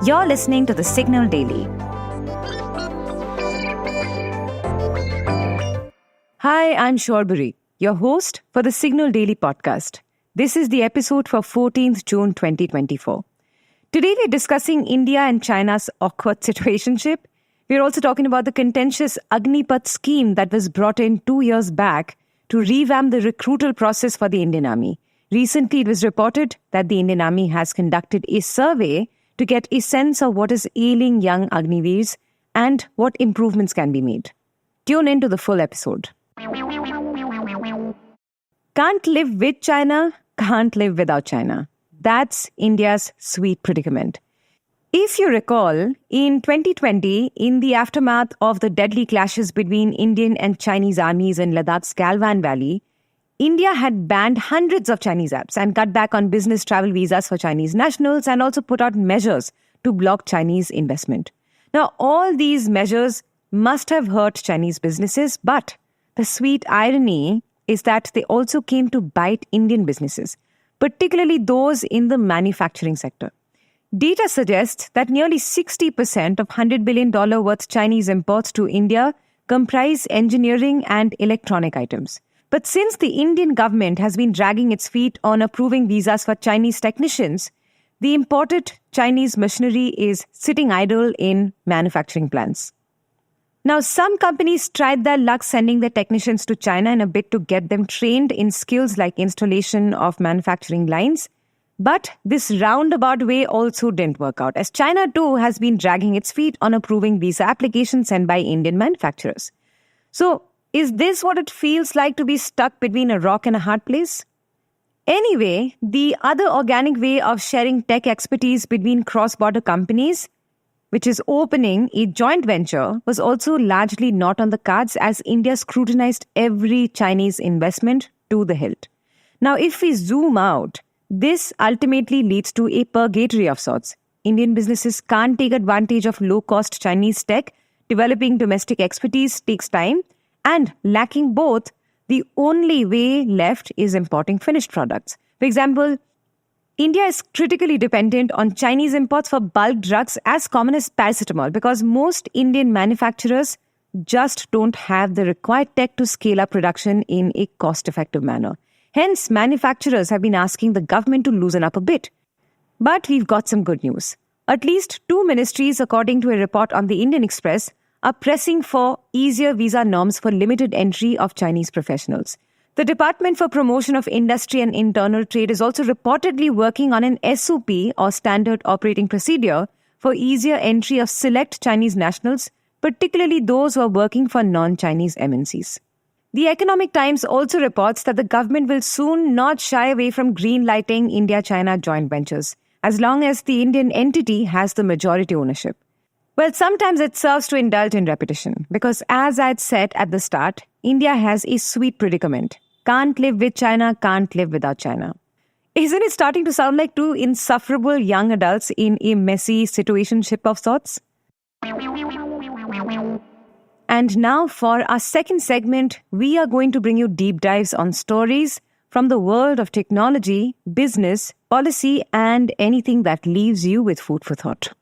You're listening to The Signal Daily. Hi, I'm Shorbari, your host for The Signal Daily podcast. This is the episode for 14th June 2024. Today we're discussing India and China's awkward situationship. We're also talking about the contentious Agnipath scheme that was brought in 2 years back to revamp the recruital process for the Indian Army. Recently, it was reported that the Indian Army has conducted a survey to get a sense of what is ailing young Agniveers and what improvements can be made. Tune in to the full episode. Can't live with China, can't live without China. That's India's sweet predicament. If you recall, in 2020, in the aftermath of the deadly clashes between Indian and Chinese armies in Ladakh's Galwan Valley, India had banned hundreds of Chinese apps and cut back on business travel visas for Chinese nationals and also put out measures to block Chinese investment. Now, all these measures must have hurt Chinese businesses, but the sweet irony is that they also came to bite Indian businesses, particularly those in the manufacturing sector. Data suggests that nearly 60% of $100 billion worth Chinese imports to India comprise engineering and electronic items. But since the Indian government has been dragging its feet on approving visas for Chinese technicians, the imported Chinese machinery is sitting idle in manufacturing plants. Now, some companies tried their luck sending their technicians to China in a bid to get them trained in skills like installation of manufacturing lines. But this roundabout way also didn't work out, as China too has been dragging its feet on approving visa applications sent by Indian manufacturers. So, is this what it feels like to be stuck between a rock and a hard place? Anyway, the other organic way of sharing tech expertise between cross-border companies, which is opening a joint venture, was also largely not on the cards as India scrutinized every Chinese investment to the hilt. Now, if we zoom out, this ultimately leads to a purgatory of sorts. Indian businesses can't take advantage of low-cost Chinese tech. Developing domestic expertise takes time. And lacking both, the only way left is importing finished products. For example, India is critically dependent on Chinese imports for bulk drugs as common as paracetamol because most Indian manufacturers just don't have the required tech to scale up production in a cost-effective manner. Hence, manufacturers have been asking the government to loosen up a bit. But we've got some good news. At least 2 ministries, according to a report on the Indian Express, are pressing for easier visa norms for limited entry of Chinese professionals. The Department for Promotion of Industry and Internal Trade is also reportedly working on an SOP or Standard Operating Procedure for easier entry of select Chinese nationals, particularly those who are working for non-Chinese MNCs. The Economic Times also reports that the government will soon not shy away from green-lighting India-China joint ventures, as long as the Indian entity has the majority ownership. Well, sometimes it serves to indulge in repetition because as I had said at the start, India has a sweet predicament. Can't live with China, can't live without China. Isn't it starting to sound like two insufferable young adults in a messy situationship of sorts? And now for our second segment, we are going to bring you deep dives on stories from the world of technology, business, policy, and anything that leaves you with food for thought.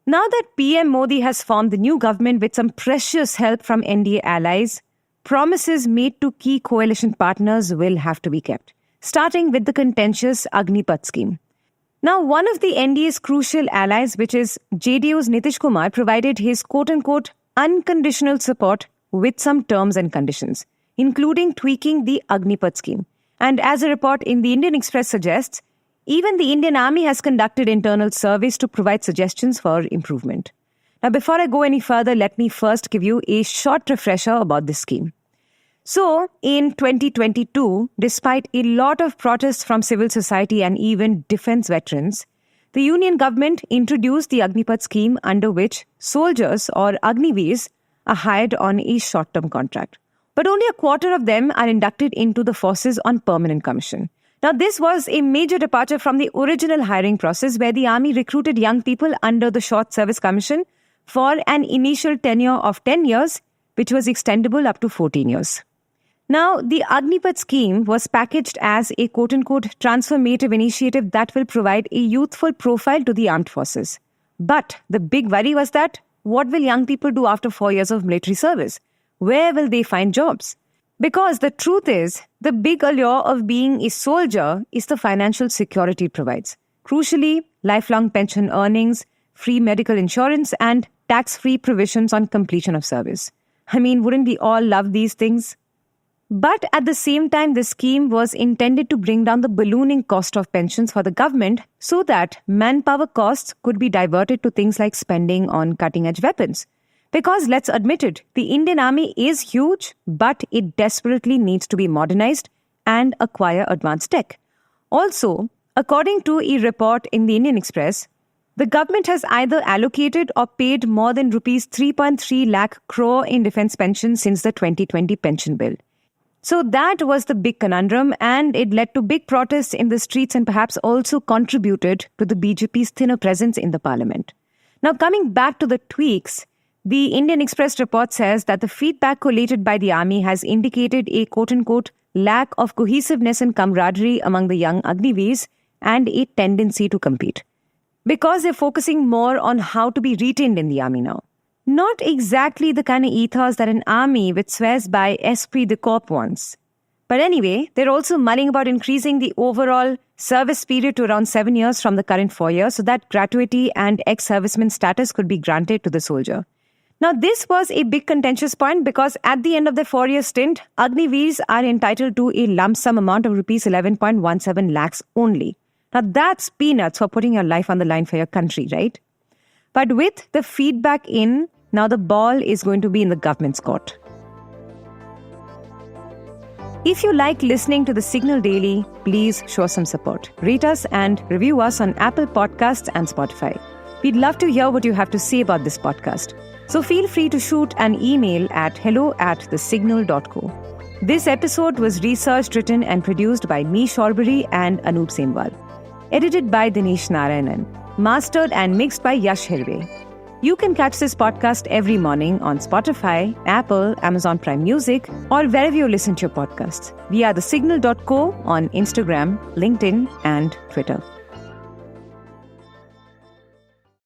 Now that PM Modi has formed the new government with some precious help from NDA allies, promises made to key coalition partners will have to be kept, starting with the contentious Agnipath scheme. Now, one of the NDA's crucial allies, which is JDU's Nitish Kumar, provided his quote-unquote unconditional support with some terms and conditions, including tweaking the Agnipath scheme. And as a report in the Indian Express suggests, even the Indian Army has conducted internal surveys to provide suggestions for improvement. Now, before I go any further, let me first give you a short refresher about this scheme. So, in 2022, despite a lot of protests from civil society and even defense veterans, the Union government introduced the Agnipath scheme under which soldiers or Agniveers are hired on a short-term contract. But only a quarter of them are inducted into the forces on permanent commission. Now, this was a major departure from the original hiring process where the army recruited young people under the Short Service Commission for an initial tenure of 10 years, which was extendable up to 14 years. Now, the Agnipath scheme was packaged as a quote-unquote transformative initiative that will provide a youthful profile to the armed forces. But the big worry was that what will young people do after 4 years of military service? Where will they find jobs? Because the truth is, the big allure of being a soldier is the financial security it provides. Crucially, lifelong pension earnings, free medical insurance, and tax-free provisions on completion of service. I mean, wouldn't we all love these things? But at the same time, the scheme was intended to bring down the ballooning cost of pensions for the government so that manpower costs could be diverted to things like spending on cutting-edge weapons. Because let's admit it, the Indian Army is huge, but it desperately needs to be modernized and acquire advanced tech. Also, according to a report in the Indian Express, the government has either allocated or paid more than rupees 3.3 lakh crore in defense pensions since the 2020 pension bill. So that was the big conundrum, and it led to big protests in the streets and perhaps also contributed to the BJP's thinner presence in the parliament. Now, coming back to the tweaks, the Indian Express report says that the feedback collated by the army has indicated a quote-unquote lack of cohesiveness and camaraderie among the young Agniveers and a tendency to compete. Because they're focusing more on how to be retained in the army now. Not exactly the kind of ethos that an army which swears by esprit de corps wants. But anyway, they're also mulling about increasing the overall service period to around 7 years from the current 4 years so that gratuity and ex-serviceman status could be granted to the soldier. Now, this was a big contentious point because at the end of the 4-year stint, Agniveers are entitled to a lump sum amount of rupees 11.17 lakhs only. Now, that's peanuts for putting your life on the line for your country, right? But with the feedback in, now the ball is going to be in the government's court. If you like listening to the Signal Daily, please show some support. Rate us and review us on Apple Podcasts and Spotify. We'd love to hear what you have to say about this podcast. So feel free to shoot an email at hello@thesignal.co. This episode was researched, written and produced by me, Shorbury, and Anup Senwal. Edited by Dinesh Narayanan. Mastered and mixed by Yash Hirve. You can catch this podcast every morning on Spotify, Apple, Amazon Prime Music, or wherever you listen to your podcasts. We are thesignal.co on Instagram, LinkedIn, and Twitter.